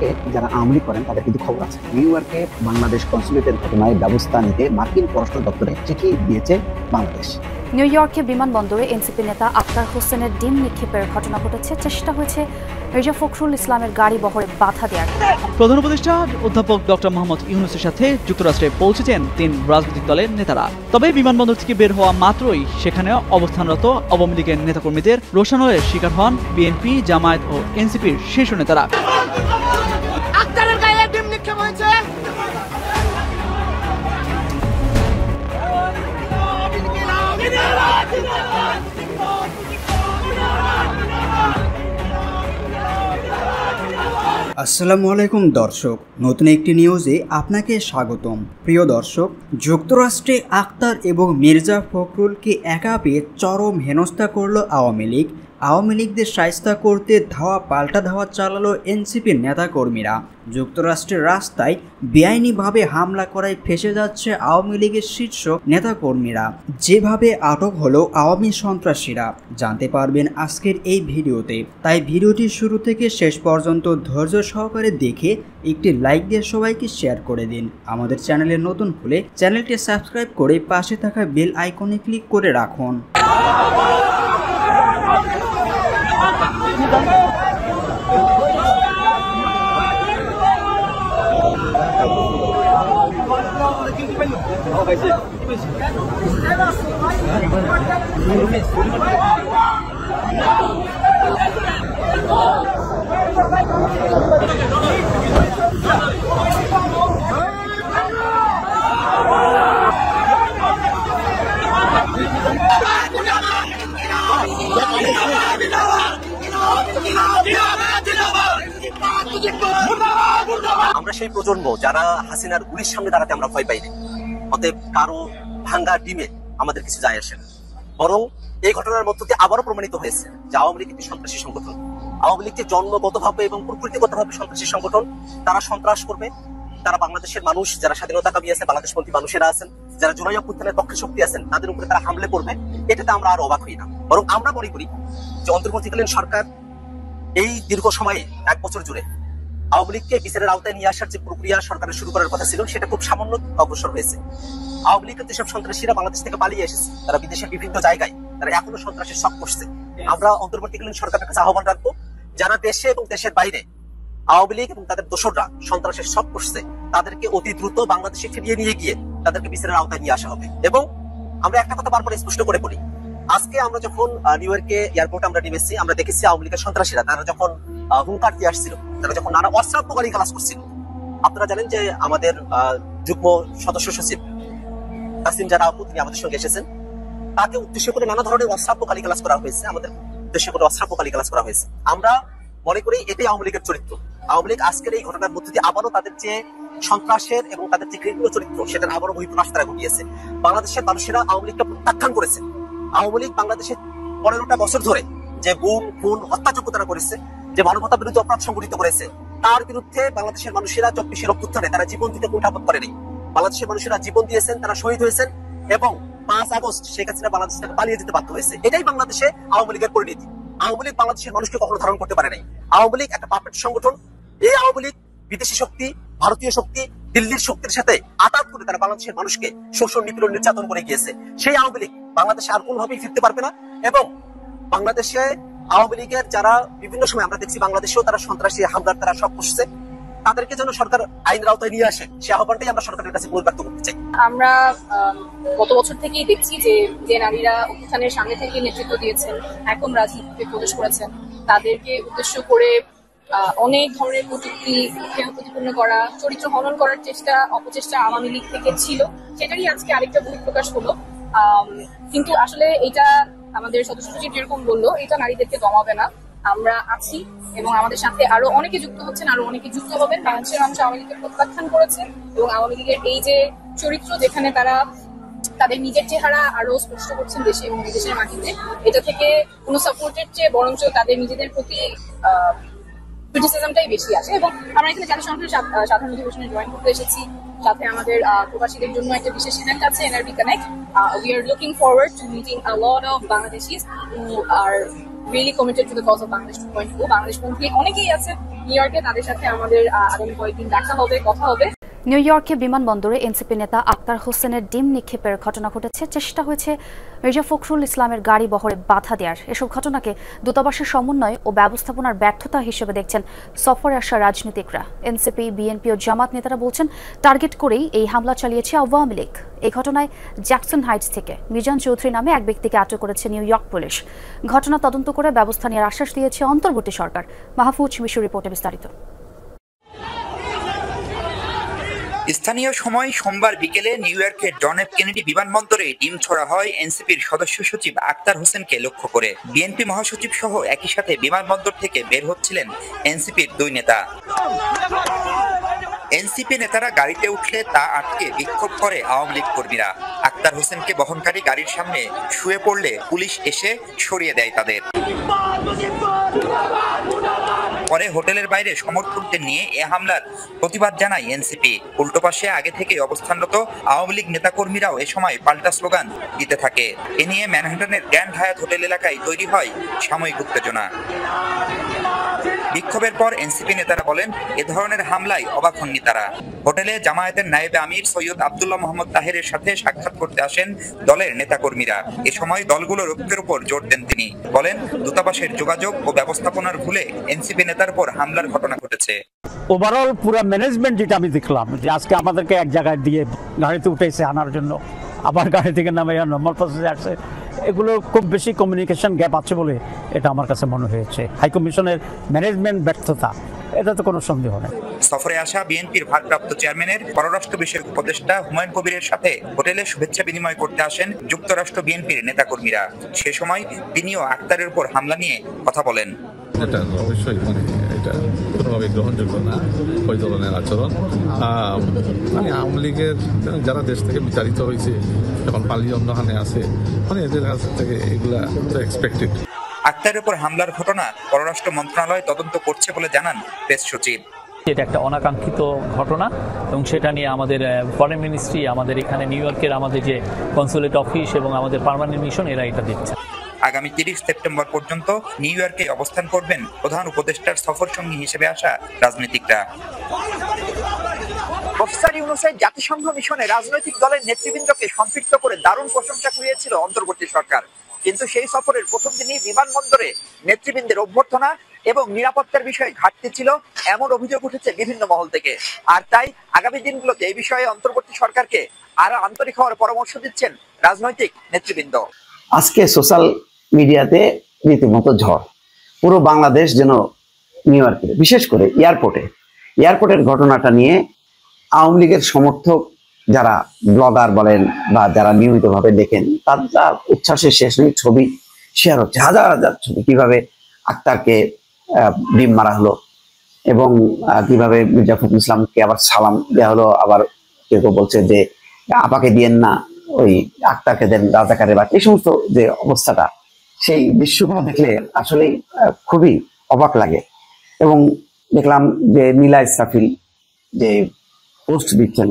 ইউরোপে যারা আওয়ামী লীগ করেন তাদের কিন্তু খবর আছে। নিউ ইয়র্কে বাংলাদেশ কনসুলেটের ঘটনায় ব্যবস্থা নিতে মার্কিন পররাষ্ট্র দপ্তরে চিঠি দিয়েছে বাংলাদেশ। নিউ ইয়র্কে বিমানবন্দরে এনসিপি নেতা আক্তার হোসেনের ডিম নিক্ষেপের ঘটনা ঘটেছে। চেষ্টা হয়েছে মির্জা ফখরুল ইসলামের গাড়ি বহরে বাধা দেওয়ার। প্রধান উপদেষ্টা অধ্যাপক ডক্টর মোহাম্মদ ইউনূসের সাথে যুক্তরাষ্ট্রে পৌঁছেছেন 3 রাজনৈতিক দলের নেতারা। তবে বিমানবন্দর থেকে বের হওয়া মাত্রই সেখানে অবস্থানরত আওয়ামী লীগের নেতাকর্মীদের রোষানলের শিকার হন বিএনপি, জামায়াত ও এনসিপির শীর্ষ নেতারা। আসসালামু আলাইকুম দর্শক, নতুন একটি নিউজে আপনাকে স্বাগতম। প্রিয় দর্শক, যুক্তরাষ্ট্রে আক্তার এবং মির্জা ফখরুলকে একা পেয়ে চরম হেনস্থা করল আওয়ামী লীগ। আওয়ামী লীগদের শায়েস্তা করতে ধাওয়া পাল্টা ধাওয়া চালালো এনসিপির নেতাকর্মীরা। যুক্তরাষ্ট্রের রাস্তায় বেআইনিভাবে হামলা করায় ফেঁসে যাচ্ছে আওয়ামী লীগের শীর্ষ নেতাকর্মীরা। যেভাবে আটক হলো আওয়ামী সন্ত্রাসীরা জানতে পারবেন আজকের এই ভিডিওতে। তাই ভিডিওটি শুরু থেকে শেষ পর্যন্ত ধৈর্য সহকারে দেখে একটি লাইক দিয়ে সবাইকে শেয়ার করে দিন। আমাদের চ্যানেলে নতুন হলে চ্যানেলটি সাবস্ক্রাইব করে পাশে থাকা বেল আইকনে ক্লিক করে রাখুন। আমরা সেই প্রজন্ম যারা হাসিনার গুলির সামনে দাঁড়াতে আমরা ভয় পাইনি। অতএব কারো ভাঙ্গা ডিমে আমাদের কিছু যায় আসে না। বরং এই ঘটনার মধ্য দিয়ে আবারও প্রমাণিত হয়েছে যে আওয়ামী লীগ একটি সন্ত্রাসী সংগঠন। আওয়ামী লীগকে জন্মগতভাবে এবং প্রকৃতিগতভাবে সন্ত্রাসী সংগঠন। তারা সন্ত্রাস করবে, তারা বাংলাদেশের মানুষ যারা স্বাধীনতা কামী আছে, বাংলাদেশপন্থী মানুষেরা আছেন, যারা জুলাই অভ্যুত্থানের পক্ষে শক্তি আছেন, তাদের উপরে তারা হামলে করবে। এটাতে আমরা আর অবাক হই না। বরং আমরা মনে করি যে অন্তর্বর্তীকালীন সরকার এই দীর্ঘ সময়ে 1 বছর জুড়ে আওয়ামী লীগকে বিচারের আওতায় নিয়ে আসার যে প্রক্রিয়া সরকারের শুরু করার কথা ছিল, সেটা খুব সামান্য অগ্রসর হয়েছে। আওয়ামী লীগের যেসব সন্ত্রাসীরা বাংলাদেশ থেকে পালিয়ে এসেছে, তারা বিদেশের বিভিন্ন জায়গায় তারা এখনো সন্ত্রাসের শখ করছে। আমরা অন্তর্বর্তীকালীন সরকারের কাছে আহ্বান রাখবো, যারা দেশে এবং দেশের বাইরে আওয়ামী লীগ এবং তাদের দোসররা সন্ত্রাসের শখ করছে, তাদেরকে অতি দ্রুত বাংলাদেশে ফিরিয়ে নিয়ে গিয়ে তাদেরকে বিচারের আওতায় নিয়ে আসা হবে। এবং আমরা একটা কথা বারবার স্পষ্ট করে বলি, আজকে আমরা যখন নিউ ইয়র্কে এয়ারপোর্টে আমরা নেমেছি, আমরা দেখেছি আওয়ামী লীগের সন্ত্রাসীরা তারা যখন হুঙ্কার দিয়ে আসছিল, তারা যখন নানা অশ্রাব্য গালিগালাজ করছিল। আপনারা জানেন যে আমাদের যুগ্ম সদস্য সচিব কাসিম জারা আপু, তিনি আমাদের সঙ্গে এসেছেন, তাকে উদ্দেশ্য করে নানা ধরনের অশ্রাব্য গালিগালাজ করা হয়েছে, আমাদের উদ্দেশ্য করে অশ্রাব্য গালিগালাজ করা হয়েছে। আমরা মনে করি এটাই আওয়ামী লীগের চরিত্র। আওয়ামী লীগ আজকের এই ঘটনার মধ্যে দিয়ে আবারও তাদের যে সন্ত্রাসের এবং তাদের যে ঘৃণ্য চরিত্র, সেটার আবারও বহিঃপ্রকাশ তারা ঘটিয়েছে। বাংলাদেশের মানুষেরা আওয়ামী লীগকে প্রত্যাখ্যান করেছে। আওয়ামী লীগ বাংলাদেশের 15টা বছর ধরে যে গুম, খুন, হত্যাযজ্ঞ তারা করেছে, যে মানবতা বিরোধী অপরাধ সংঘটিত করেছে, তার বিরুদ্ধে বাংলাদেশের মানুষেরা 24 অভ্যুত্থানে তারা জীবন দিতে কুণ্ঠাবোধ করেনি। বাংলাদেশের মানুষেরা জীবন দিয়েছেন, তারা শহীদ হয়েছেন এবং 5 আগস্ট শেখ হাসিনা বাংলাদেশ থেকে পালিয়ে যেতে বাধ্য হয়েছে। এটাই বাংলাদেশে আওয়ামী লীগের পরিণতি। আওয়ামী লীগ বাংলাদেশের মানুষকে কখনো ধারণ করতে পারে নাই। আওয়ামী লীগ একটা পাপেট সংগঠন। এই আওয়ামী লীগ বিদেশি শক্তি, ভারতীয় শক্তি, দিল্লির শক্তির সাথে আঘাত করে তারা বাংলাদেশের মানুষকে শোষণ, নিপীড়ন, নির্যাতন করে গিয়েছে। সেই আওয়ামী লীগ বাংলাদেশে আর কোনোভাবেই ফিরতে পারবে না। এবং বাংলাদেশে আওয়ামী লীগের যারা বিভিন্ন সময় আমরা দেখছি বাংলাদেশেও তারা সন্ত্রাসী হামলার তারা সব করছে, তাদেরকে যেন সরকার আইনের আওতায় নিয়ে আসে, সে আহ্বানটাই আমরা সরকারের কাছে পুনর্ব্যক্ত করতে চাই। আমরা গত বছর থেকেই দেখছি যে নারীরা অভ্যুত্থানের সামনে থেকে নেতৃত্ব দিয়েছেন, এখন রাজনীতিতে প্রবেশ করেছেন, তাদেরকে উদ্দেশ্য করে অনেক ধরনের কটূক্তি, প্রতিপন্ন করা, চরিত্র হনন করার চেষ্টা, অপচেষ্টা আওয়ামী লীগ থেকে ছিল। সেটারই আজকে আরেকটা বহিঃপ্রকাশ হলো। কিন্তু আসলে এটা আমাদের সদস্য সচিব যেরকম বললো, এটা নারীদেরকে দমাবে না। আমরা আছি এবং আমাদের সাথে আরো অনেকে যুক্ত হচ্ছেন, আরো অনেকে যুক্ত হবেন। বাংলাদেশের মানুষ আওয়ামী লীগকে প্রত্যাখ্যান করেছেন এবং আওয়ামী লীগের এই যে চরিত্র, যেখানে তারা তাদের নিজের চেহারা আরো স্পষ্ট করছেন দেশে এবং বিদেশের মাটিতে, এটা থেকে কোনো সাপোর্টের চেয়ে বরঞ্চ তাদের নিজেদের প্রতি ক্রিটিসিজমটাই বেশি আসে। এবং আমরা এখানে জাতীয় সংসদের সাধারণ অধিবেশনে জয়েন করতে এসেছি। সাথে আমাদের প্রবাসীদের জন্য একটা বিশেষ ইভেন্ট আছে, NRB Connect. We are looking forward to meeting a lot of Bangladeshis who are really committed to the cause of Bangladesh 2.0। বাংলাদেশপন্থী অনেকেই আছে নিউ ইয়র্কে, তাদের সাথে আমাদের আগামী কয়েকদিন দেখা হবে, কথা হবে। নিউ ইয়র্কে বিমানবন্দরে এনসিপি নেতা আক্তার হোসেনের ডিম নিক্ষেপের ঘটনা ঘটেছে। চেষ্টা হয়েছে মির্জা ফখরুল ইসলামের গাড়ি বহরে বাধা দেওয়ার। এসব ঘটনাকে দূতাবাসের সমন্বয় ও ব্যবস্থাপনার ব্যর্থতা হিসেবে দেখছেন সফরে আসা রাজনীতিকরা। এনসিপি, বিএনপি ও জামাত নেতারা বলছেন টার্গেট করেই এই হামলা চালিয়েছে আওয়ামী লীগ। এই ঘটনায় জ্যাকসন হাইটস থেকে মিজান চৌধুরী নামে এক ব্যক্তিকে আটক করেছে নিউ ইয়র্ক পুলিশ। ঘটনা তদন্ত করে ব্যবস্থা নেওয়ার আশ্বাস দিয়েছে অন্তর্বর্তী সরকার। মাহফুজ মিশু রিপোর্টে বিস্তারিত। স্থানীয় সময় সোমবার বিকেলে নিউ ইয়র্কের জন এফ কেনেডি বিমানবন্দরে ডিম ছোড়া হয় এনসিপির সদস্য সচিব আক্তার হোসেনকে লক্ষ্য করে। বিএনপি মহাসচিব সহ একই সাথে বিমানবন্দর থেকে বের হচ্ছিলেন এনসিপির দুই নেতা। এনসিপি নেতারা গাড়িতে উঠলে তা আটকে বিক্ষোভ করে আওয়ামী লীগ কর্মীরা। আক্তার হোসেনকে বহনকারী গাড়ির সামনে শুয়ে পড়লে পুলিশ এসে সরিয়ে দেয় তাদের। পরে হোটেলের বাইরে সমর্থকদের নিয়ে এ হামলার প্রতিবাদ জানায় এনসিপি। উল্টো পাশে আগে থেকে অবস্থানরত আওয়ামী লীগ নেতাকর্মীরাও এ সময় পাল্টা স্লোগান দিতে থাকে। এ নিয়ে ম্যানহাটনের গ্র্যান্ড হায়াত হোটেল এলাকায় তৈরি হয় সাময়িক উত্তেজনা। বিক্ষোভের পর এনসিপি নেতারা বলেন এ ধরনের হামলায় অবাক হননি তারা। হোটেলে জামায়াতের নায়েবে আমির সৈয়দ আব্দুল্লাহ মোহাম্মদ তাহেরের সাথে সাক্ষাৎ করতে আসেন দলের নেতাকর্মীরা। এ সময় দলগুলোর ঐক্যের উপর জোর দেন তিনি। বলেন দূতাবাসের যোগাযোগ ও ব্যবস্থাপনার ভুলে এনসিপি নেতার উপর হামলার ঘটনা ঘটেছে। ওভারঅল পুরো ম্যানেজমেন্ট যেটা আমি দেখলাম যে আজকে আমাদেরকে এক জায়গায় দিয়ে গাড়িতে উঠেছে আনার জন্য, আবার গাড়ি থেকে নামে নর্মাল প্রসেসে আসছে, এগুলো খুব বেশি কমিউনিকেশন গ্যাপ আছে বলে এটা আমার কাছে মনে হয়েছে। হাই কমিশনের ম্যানেজমেন্ট ব্যর্থতা, এটা তো কোনো সন্দেহ নেই। সফরে আসা বিএনপির ভারপ্রাপ্ত চেয়ারম্যানের পররাষ্ট্র বিষয়ক উপদেষ্টা হুমায়ুন কবিরের সাথে হোটেলে শুভেচ্ছা বিনিময় করতে আসেন যুক্তরাষ্ট্র বিএনপির নেতাকর্মীরা। সে সময় তিনিও আক্তারের উপর হামলা নিয়ে কথা বলেন। এটা অবশ্যই এটা কোনোভাবে গ্রহণযোগ্য না ওই ধরনের আচরণ। আওয়ামী লীগের যারা দেশ থেকে বিতাড়িত হয়েছে, এখন পালিয়ে অন্যখানে আছে, এদের কাছ থেকে এগুলা এক্সপেক্টেড। আক্তারের উপর হামলার ঘটনা পররাষ্ট্র মন্ত্রণালয় তদন্ত করছে বলে জানান প্রেস সচিব। এটা একটা অনাকাঙ্ক্ষিত ঘটনা এবং সেটা নিয়ে আমাদের ফরেন মিনিস্ট্রি, আমাদের এখানে নিউ ইয়র্কের আমাদের যে কনসুলেট অফিস এবং আমাদের পার্মানেন্ট মিশন এরা এটা দেখছে। আগামী 30 সেপ্টেম্বর পর্যন্ত নিউ ইয়র্কে অবস্থান করবেন প্রধান উপদেষ্টার সফর সঙ্গী হিসেবে আসা রাজনীতিকরা। প্রফেসর ইউনূসের জাতিসংঘ মিশনে রাজনৈতিক দলের নেতৃবৃন্দকে সম্পৃক্ত করে দারুণ প্রশংসা কুড়িয়েছিল অন্তর্বর্তী সরকার। কিন্তু সেই সফরের প্রথম দিনই বিমানবন্দরে নেতৃবৃন্দের অভ্যর্থনা এবং নিরাপত্তার বিষয়ে ঘাটতি ছিল এমন অভিযোগ উঠেছে বিভিন্ন মহল থেকে। আর তাই আগামী দিনগুলোতে এই বিষয়ে অন্তর্বর্তী সরকারকে আরো আন্তরিক হওয়ার পরামর্শ দিচ্ছেন রাজনৈতিক নেতৃবৃন্দ। আজকে সোশ্যাল মিডিয়াতে রীতিমতো ঝড়। পুরো বাংলাদেশ যেন নিউ ইয়র্কে, বিশেষ করে এয়ারপোর্টের ঘটনাটা নিয়ে আওয়ামী লীগের সমর্থক যারা ব্লগার বলেন বা যারা নিয়মিতভাবে দেখেন, তার উচ্ছ্বাসের শেষ নেই। ছবি শেয়ার হচ্ছে, হাজার হাজার ছবি, কিভাবে আক্তারকে ডিম মারা হলো এবং কিভাবে মির্জা ফখরুল ইসলামকে আবার সালাম দেওয়া হলো। আবার কেউ বলছে যে আপাকে দিয়েন না, ওই আক্তারকে দেন রাজাকারের বাচ্চা। এই সমস্ত যে অবস্থাটা, সেই দৃশ্যগুলো দেখলে আসলে খুবই অবাক লাগে। এবং দেখলাম যে নীলা ইসরাফিল যে পোস্ট দিচ্ছেন,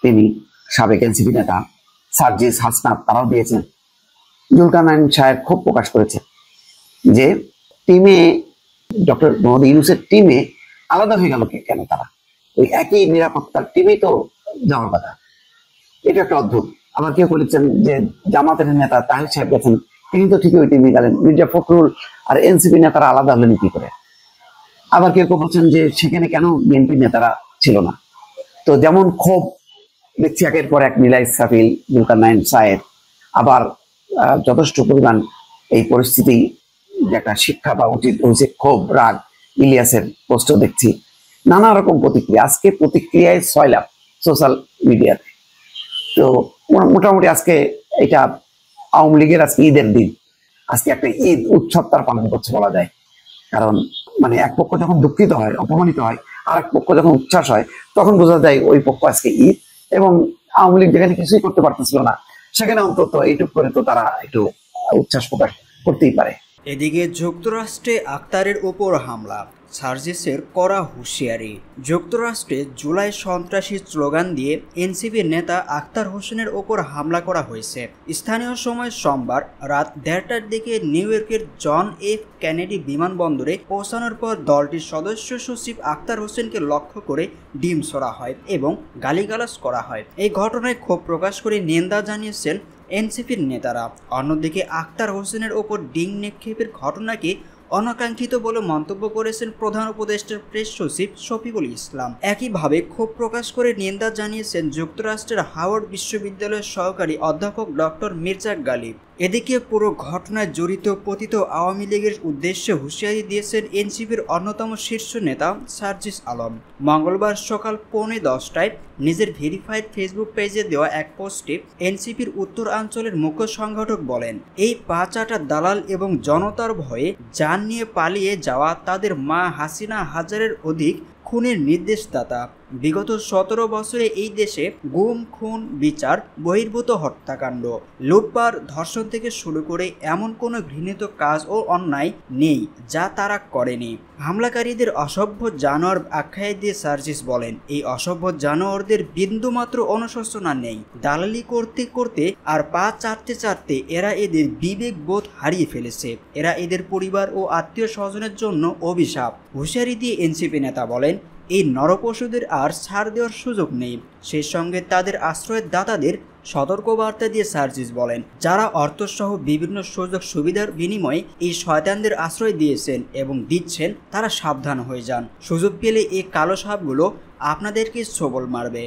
তিনি সাবেক এনসিপি নেতা সার্জিস হাসনাত তারাও দিয়েছেন। জুলকারনাইন সাহেব খুব প্রকাশ করেছে যে টিমে ডক্টর মোহাম্মদ ইউনূসের টিমে আলাদা হয়ে গেল কেন তারা? ওই একই নিরাপত্তার টিমে তো যাওয়ার কথা। এটা একটা অদ্ভুত। আবার কেউ বলেছেন যে জামাতের নেতা তাহের সাহেব গেছেন, তিনি তো ঠিকই ওই টিমে গেলেন। মির্জা ফখরুল আর এনসিপি নেতারা আলাদা হলেন কি করে? আবার কেউ বলছেন যে সেখানে কেন বিএনপি নেতারা ছিল না। তো যেমন ক্ষোভ দেখছি একের পর এক নীলা ইসরাফিল, জুলকারনাইন সাহেব, আবার যথেষ্ট পরিমাণ এই পরিস্থিতি যে একটা শিক্ষা পাওয়া উচিত হয়েছে, ক্ষোভ, রাগ। ইলিয়াসের পোস্টও দেখছি, নানা রকম প্রতিক্রিয়া। আজকে প্রতিক্রিয়ায় 6 লাখ সোশ্যাল মিডিয়াতে। তো মোটামুটি আজকে এটা আওয়ামী লীগের আজকে ঈদের দিন, আজকে একটা ঈদ উৎসব তার পালন করছে বলা যায়। কারণ মানে এক পক্ষ যখন দুঃখিত হয়, অপমানিত হয়, আর এক পক্ষ যখন উচ্ছ্বাস হয়, তখন বোঝা যায় ওই পক্ষ আজকে ঈদ। এবং আওয়ামী লীগ যেখানে কিছুই করতে পারতেছিল না, সেখানে অন্তত এইটুকু করে তো তারা একটু উচ্ছ্বাস প্রকাশ করতেই পারে। এদিকে যুক্তরাষ্ট্রে আক্তারের উপর হামলা, সার্জিসের কড়া হুঁশিয়ারি। যুক্তরাষ্ট্রে জুলাই সন্ত্রাসী স্লোগান দিয়ে এনসিপির নেতা আক্তার হোসেনের ওপর হামলা করা হয়েছে। স্থানীয় সময় সোমবার রাত 1:30টার দিকে নিউ ইয়র্কের জন এফ কেনেডি বিমানবন্দরে পৌঁছানোর পর দলটির সদস্য সচিব আক্তার হোসেনকে লক্ষ্য করে ডিম ছোড়া হয় এবং গালিগালাজ করা হয়। এই ঘটনায় ক্ষোভ প্রকাশ করে নিন্দা জানিয়েছেন এনসিপির নেতারা। অন্যদিকে আক্তার হোসেনের ওপর ডিম নিক্ষেপের ঘটনাকে অনাকাঙ্ক্ষিত বলে মন্তব্য করেছেন প্রধান উপদেষ্টার প্রেস সচিব শফিকুল ইসলাম। একইভাবে ক্ষোভ প্রকাশ করে নিন্দা জানিয়েছেন যুক্তরাষ্ট্রের হাওয়ার্ড বিশ্ববিদ্যালয়ের সহকারী অধ্যাপক ডক্টর মির্জা গালিব। এদিকে পুরো ঘটনায় জড়িত পতিত আওয়ামী লীগের উদ্দেশ্যে হুঁশিয়ারি দিয়েছেন এনসিপির অন্যতম শীর্ষ নেতা সার্জিস আলম। মঙ্গলবার সকাল 9:45টায় নিজের ভেরিফাইড ফেসবুক পেজে দেওয়া এক পোস্টে এনসিপির উত্তরাঞ্চলের মুখ্য সংগঠক বলেন, এই পাঁচাটা দালাল এবং জনতার ভয়ে যান নিয়ে পালিয়ে যাওয়া তাদের মা হাসিনা হাজারের অধিক খুনের নির্দেশদাতা। বিগত 17 বছরে এই দেশে গুম, খুন, বিচার বহির্ভূত হত্যাকাণ্ড, লুটপাট, ধর্ষণ থেকে শুরু করে এমন কোনো ঘৃণিত কাজ ও অন্যায় নেই যা তারা করেনি। হামলাকারীদের অসভ্য জানোয়ার আখ্যায় দিয়ে সার্জিস বলেন, এই অসভ্য জানোয়ারদের বিন্দুমাত্র অনুশোচনা নেই। দালালি করতে করতে আর পা চাটতে চাটতে এরা এদের বিবেক বোধ হারিয়ে ফেলেছে। এরা এদের পরিবার ও আত্মীয় স্বজনের জন্য অভিশাপ। হুঁশিয়ারি দিয়ে এনসিপি নেতা বলেন, এই নরপশুদের আর ছাড় দেওয়ার সুযোগ নেই। সেই সঙ্গে তাদের আশ্রয়ের দাতাদের সতর্কবার্তা দিয়ে সার্জিস বলেন, যারা অর্থসহ বিভিন্ন সুযোগ সুবিধার বিনিময়ে এই শয়তানদের আশ্রয় দিয়েছেন এবং দিচ্ছেন তারা সাবধান হয়ে যান। সুযোগ পেলে এই কালো সাপগুলো আপনাদেরকে সবল মারবে।